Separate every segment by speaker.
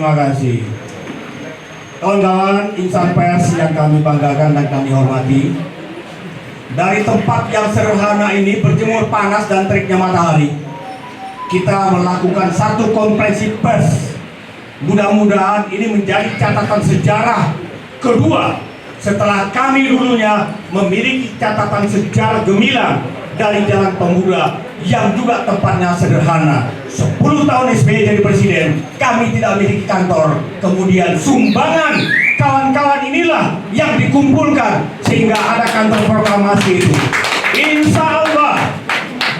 Speaker 1: Terima kasih. Kawan-kawan insan pers yang kami banggakan dan kami hormati, dari tempat yang sederhana ini berjemur panas dan teriknya matahari, kita melakukan satu konferensi pers. Mudah-mudahan ini menjadi catatan sejarah kedua setelah kami dulunya memiliki catatan sejarah gemilang dari Jalan Pemuda yang juga tempatnya sederhana. 10 tahun SBY jadi presiden, kami tidak memiliki kantor. Kemudian sumbangan kawan-kawan inilah yang dikumpulkan sehingga ada kantor proklamasi itu. Insya Allah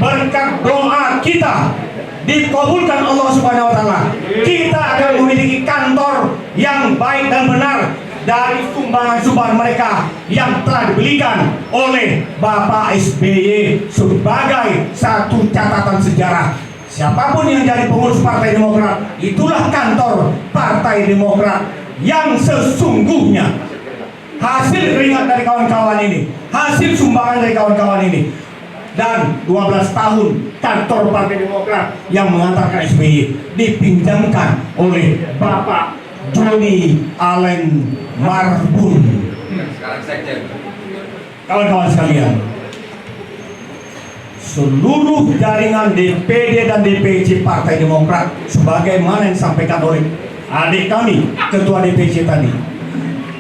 Speaker 1: berkat doa kita dikabulkan Allah Subhanahu wa Ta'ala, kita akan memiliki kantor yang baik dan benar dari sumbangan-sumbangan mereka yang telah dibelikan oleh Bapak SBY sebagai satu catatan sejarah. Siapapun yang jadi pengurus Partai Demokrat, itulah kantor Partai Demokrat yang sesungguhnya. Hasil keringat dari kawan-kawan ini, hasil sumbangan dari kawan-kawan ini, dan 12 tahun kantor Partai Demokrat yang mengantarkan SBY dipinjamkan oleh Bapak Joni Allen Marbun. Kawan-kawan sekalian, seluruh jaringan DPD dan DPC Partai Demokrat sebagaimana yang disampaikan oleh adik kami Ketua DPC tadi,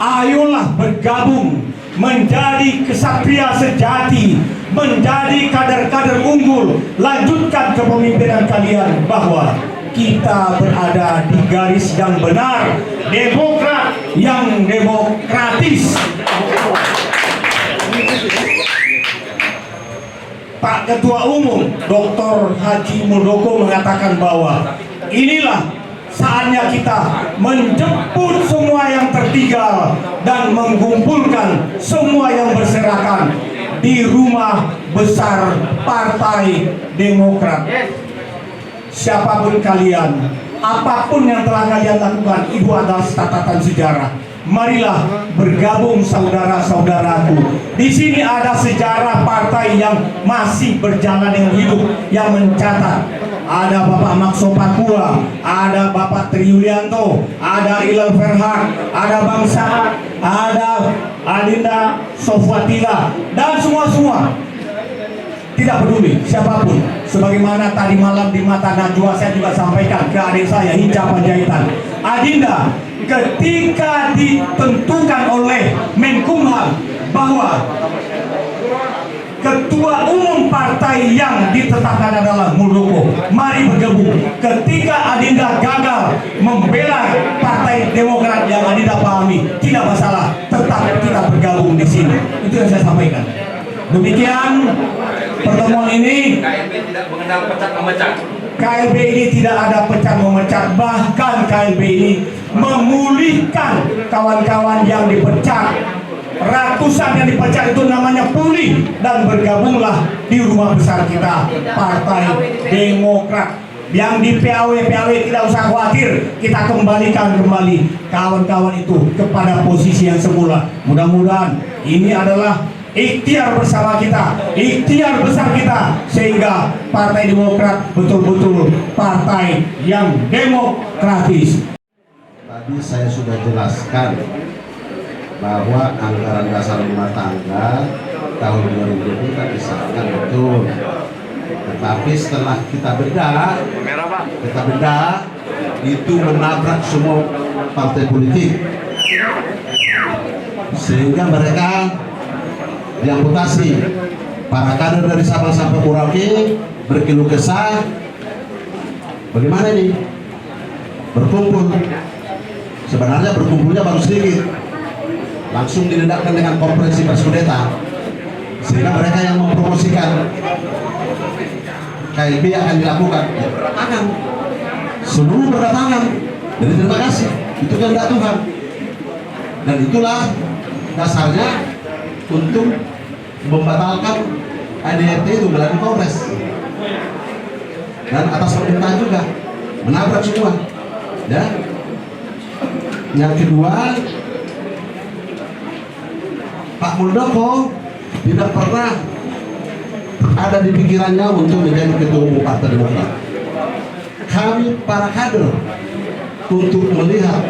Speaker 1: ayolah bergabung menjadi kesatria sejati, menjadi kader-kader unggul, lanjutkan kepemimpinan kalian bahwa kita berada di garis yang benar, Demokrat yang demokratis. Pak Ketua Umum Dr. Haji Muldoko mengatakan bahwa inilah saatnya kita menjemput semua yang tertinggal dan mengumpulkan semua yang berserakan di rumah besar Partai Demokrat. Siapapun kalian, apapun yang telah kalian lakukan, itu adalah catatan sejarah. Marilah bergabung saudara-saudaraku. Di sini ada sejarah partai yang masih berjalan dengan hidup, yang mencatat. Ada Bapak Makso Pakua, ada Bapak Tri Yulianto, ada Ilal Ferhat, ada Bang Sahat, ada Adinda Sofwatila, dan semua-semua. Tidak peduli siapapun. Sebagaimana tadi malam di mata Najwa saya juga sampaikan ke adik saya Hinca Panjaitan, Adinda, ketika ditentukan oleh Menkumham bahwa Ketua Umum partai yang ditetapkan adalah Muldoko, mari bergabung. Ketika Adinda gagal membela Partai Demokrat yang Adinda pahami, tidak masalah, tetap kita bergabung di sini. Itu yang saya sampaikan. Demikian pertemuan ini.
Speaker 2: KLB tidak mengenal pecat memecah.
Speaker 1: KLB ini tidak ada pecat memecah, bahkan KLB ini memulihkan kawan-kawan yang dipecat. Ratusan yang dipecat itu namanya pulih dan bergabunglah di rumah besar kita, Partai Demokrat. Yang di PAW tidak usah khawatir, kita kembalikan kembali kawan-kawan itu kepada posisi yang semula. Mudah-mudahan ini adalah ikhtiar bersama kita, ikhtiar besar kita, sehingga Partai Demokrat betul-betul partai yang demokratis.
Speaker 3: Tadi saya sudah jelaskan bahwa anggaran dasar rumah tangga tahun 2020 kan disahkan betul, tetapi setelah kita bedah itu menabrak semua partai politik, sehingga mereka diamputasi. Para kader dari Sabang sampai Merauke berkeluh kesah, bagaimana ini berkumpul, sebenarnya berkumpulnya baru sedikit, langsung didedakkan dengan konferensi pers kudeta, sehingga mereka yang mempromosikan KLB akan dilakukan berdatangan, seluruh berdatangan. Jadi terima kasih, itu kehendak Tuhan, dan itulah dasarnya untuk membatalkan ADRT itu melalui kongres, dan atas permintaan juga menabrak semua. Ya, yang kedua, Pak Muldoko tidak pernah ada di pikirannya untuk menjadi ketua umum Partai Demokrat. Kami para kader untuk melihat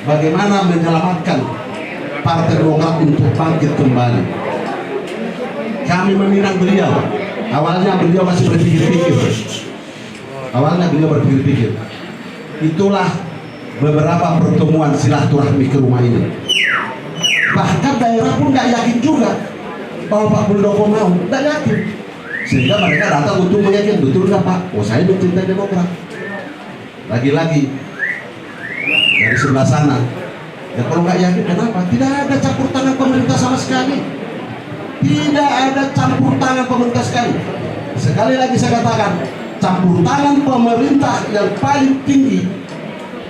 Speaker 3: bagaimana menyelamatkan Partai Demokrat untuk bangkit kembali. Kami meminang beliau. Awalnya beliau masih berpikir-pikir. Itulah beberapa pertemuan silaturahmi ke rumah ini. Bahkan daerah pun nggak yakin juga bahwa Pak Muldoko mau, nggak yakin. Sehingga mereka datang untuk meyakinkan, betul nggak Pak? Oh, saya mencintai Demokrat. Lagi-lagi dari sebelah sana. Ya kalau nggak yakin, kenapa? Tidak ada campur tangan pemerintah sama sekali. Tidak ada campur tangan pemerintah sekali. Sekali lagi saya katakan, campur tangan pemerintah yang paling tinggi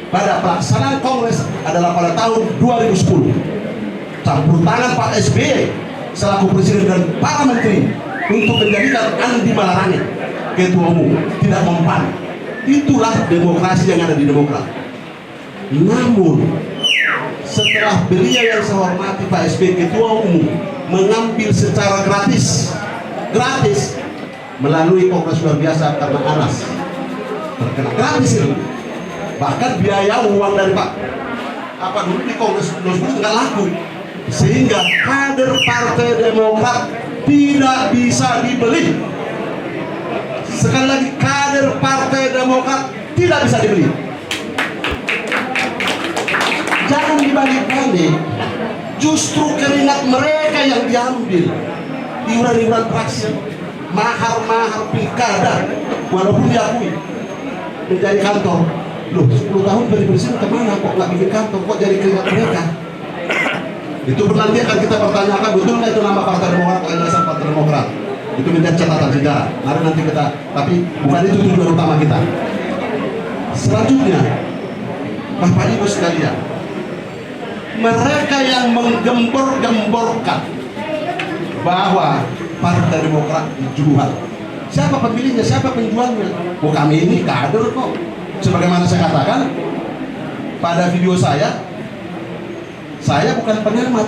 Speaker 3: pada pelaksanaan Kongres adalah pada tahun 2010. Campur tangan Pak SBY selaku Presiden dan para Menteri untuk menjadikan Andi Malarangeng Ketua Umum tidak mempan. Itulah demokrasi yang ada di Demokrat. Namun setelah beliau yang saya hormati Pak SBY Ketua Umum mengambil secara gratis melalui Kongres luar biasa karena Anas terkena gratis itu. Bahkan biaya uang dari Pak dulu di Kongres nggak laku, sehingga kader Partai Demokrat tidak bisa dibeli. Sekali lagi, kader Partai Demokrat tidak bisa dibeli. Jangan dibalik-balik. Justru keringat mereka yang diambil, iuran-iuran fraksi, mahar-mahar pilkada, walaupun diakui menjadi kantor. Loh, 10 tahun bersih kemana kok nggak bikin kantor, kok jadi keringat mereka? Itu nanti akan kita pertanyakan, betul nggak itu nama Partai Demokrat, alasan Partai Demokrat? Itu menjadi catatan sejarah. Mari nanti kita, tapi bukan itu tujuan utama kita. Selanjutnya, Bapak Ibu sekalian, mereka yang menggembor-gemborkan bahwa Partai Demokrat dijual. Siapa pemilihnya? Siapa penjualnya? Oh, kami ini kader kok. Sebagaimana saya katakan pada video saya bukan pengamat.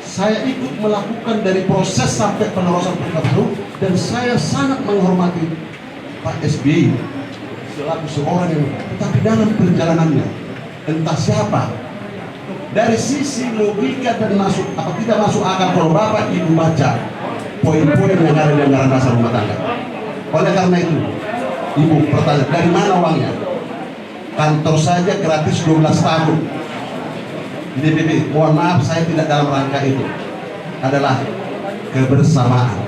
Speaker 3: Saya ikut melakukan dari proses sampai penerusan baru, dan saya sangat menghormati Pak SBY selaku seorang yang, tetapi dalam perjalanannya entah siapa, dari sisi logika dan masuk apa tidak masuk akal kalau Bapak Ibu baca poin-poin yang ada di anggaran dasar rumah tangga. Oleh karena itu, Ibu bertanya, dari mana uangnya? Kantor saja gratis 12 tahun di DPP. Mohon maaf, saya tidak dalam rangka itu. Adalah kebersamaan,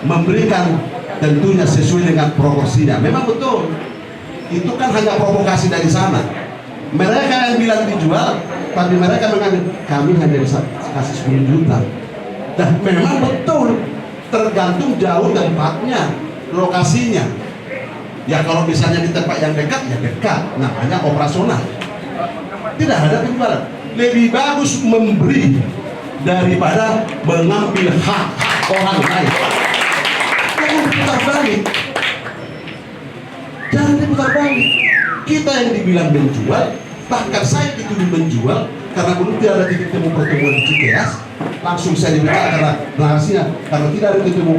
Speaker 3: memberikan tentunya sesuai dengan proporsinya. Memang betul, itu kan hanya provokasi dari sana. Mereka yang bilang dijual, tapi mereka mengambil, kami hanya bisa kasih 10 juta. Dan memang betul, tergantung jauh tempatnya, lokasinya. Ya kalau misalnya di tempat yang dekat, ya dekat, namanya operasional. Tidak ada penjualan. Lebih bagus memberi daripada mengambil hak-hak orang lain. Jangan diputar balik. Jangan diputar balik. Kita yang dibilang menjual, bahkan saya itu menjual karena belum tidak ada titik temu pertemuan di Cikeas. Langsung saya diminta karena narasinya, karena tidak ada titik temu.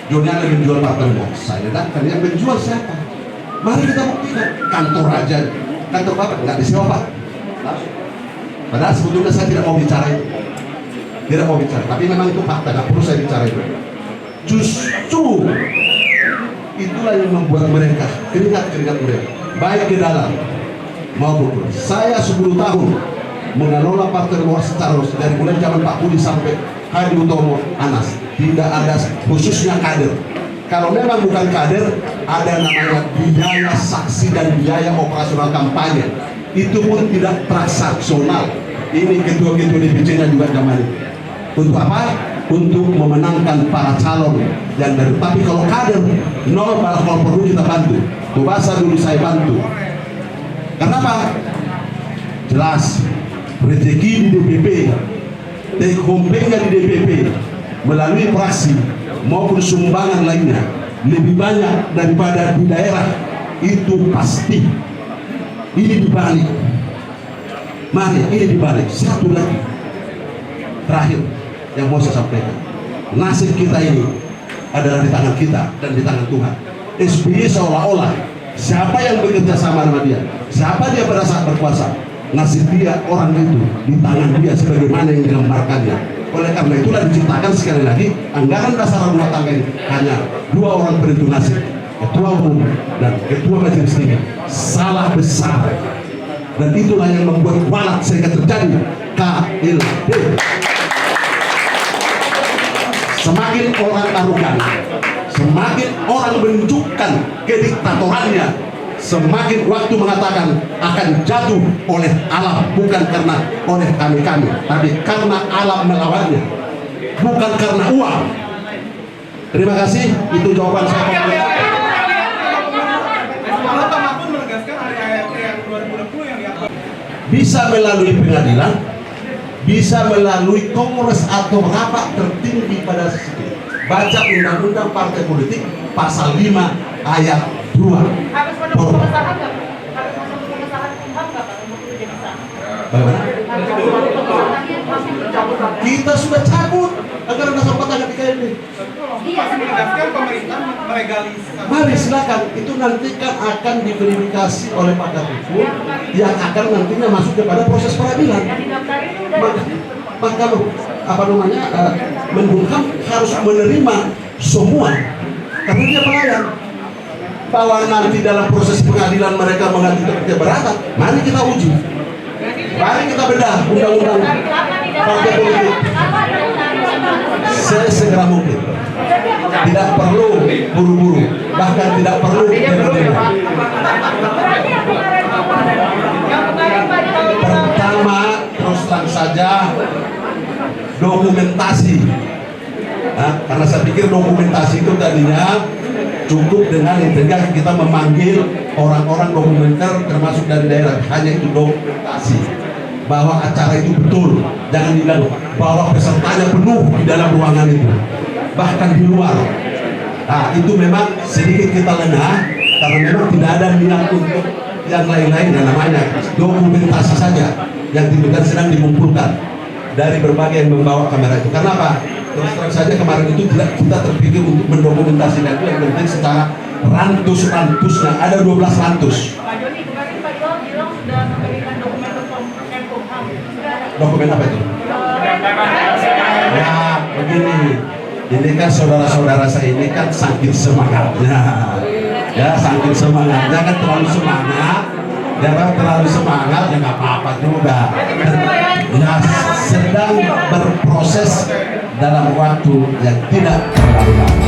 Speaker 3: Joni ada menjual Partai Demokrat. Saya datang, yang menjual siapa? Mari kita buktikan. Kantor aja, kantor Bapak nggak disewa Pak. Padahal sebetulnya saya tidak mau bicara itu, tidak mau bicara. Tapi memang itu fakta, nggak perlu saya bicara itu. Justru itulah yang membuat mereka keringat mereka, baik ke dalam maupun keluar. Saya 10 tahun mengelola Partai Demokrat secara dari mulai zaman Pak Budi sampai Hadi Utomo, Anas. Tidak ada khususnya kader. Kalau memang bukan kader, ada namanya biaya saksi dan biaya operasional kampanye. Itu pun tidak transaksional. Ini ketua-ketua DPC-nya juga zaman itu. Untuk apa? Untuk memenangkan para calon yang dari. Tapi kalau kader, nol, malah kalau perlu kita bantu. Bahasa dulu saya bantu. Kenapa? Jelas, rezeki di DPP, take home-nya di DPP, melalui praksi maupun sumbangan lainnya lebih banyak daripada di daerah, itu pasti. Ini dibalik. Mari ini dibalik. Satu lagi terakhir yang mau saya sampaikan, nasib kita ini adalah di tangan kita dan di tangan Tuhan. SBY seolah-olah Siapa yang bekerja sama dengan dia? Siapa dia pada saat berkuasa? Nasib dia, orang itu di tangan dia sebagaimana yang digambarkannya. Oleh karena itulah diciptakan sekali lagi anggaran dasar rumah tangga ini hanya 2 orang penentu nasib, ketua umum dan ketua majelis tinggi. Salah besar. Dan itulah yang membuat walat sehingga terjadi KLB. Semakin orang arogan, semakin orang menunjukkan kediktatorannya, semakin waktu mengatakan akan jatuh oleh alam, bukan karena oleh kami-kami, tapi karena alam melawannya, bukan karena uang. Terima kasih, itu jawaban saya. Bisa melalui pengadilan, bisa melalui kongres atau rapat tertinggi pada situ. Baca undang-undang partai politik pasal 5 ayat 2.
Speaker 4: Harus menunggu pengesahan nggak? Harus menunggu pengesahan Kumham nggak Pak untuk itu jadi sah?
Speaker 3: Bagaimana?
Speaker 4: Harus menunggu pengesahannya masih dicabut.
Speaker 3: Kita sudah cabut agar dasar rumah tangga di KLB.
Speaker 4: Iya,
Speaker 5: Menegaskan pemerintah melegalisasi.
Speaker 3: Mari silakan, itu nanti kan akan diverifikasi oleh pakar hukum yang akan nantinya masuk kepada proses peradilan.
Speaker 4: yang didaftarin itu udah.
Speaker 3: Maka Menkumham harus menerima semua karena dia pelayan. Bahwa nanti dalam proses pengadilan mereka mengajukan keberatan, mari kita uji, mari kita bedah undang-undang partai politik sesegera mungkin. Tidak perlu buru-buru, bahkan tidak perlu demo-demo. Pertama, terus terang saja dokumentasi. Nah, karena saya pikir dokumentasi itu tadinya cukup dengan integrasi kita memanggil orang-orang dokumenter termasuk dari daerah, hanya itu dokumentasi bahwa acara itu betul. Jangan bilang bahwa pesertanya penuh di dalam ruangan itu, bahkan di luar. Nah, itu memang sedikit kita lengah karena memang tidak ada niat untuk yang lain-lain. Dan namanya dokumentasi saja yang sedang dimumpulkan dari berbagai yang membawa kamera itu. Karena apa? Terus terang saja kemarin itu tidak kita terpikir untuk mendokumentasikan itu, yang penting secara rantus-rantusnya ada 12 rantus.
Speaker 4: Pak Joni, kemarin Pak Iwan bilang sudah memberikan dokumen untuk Menkumham.
Speaker 3: Dokumen apa itu? Ya begini, ini kan saudara-saudara saya ini kan saking semangatnya, ya saking semangat, jangan terlalu semangat, jangan terlalu semangat, ya nggak apa-apa juga. Ya sedang berproses dalam waktu yang tidak terlalu lama.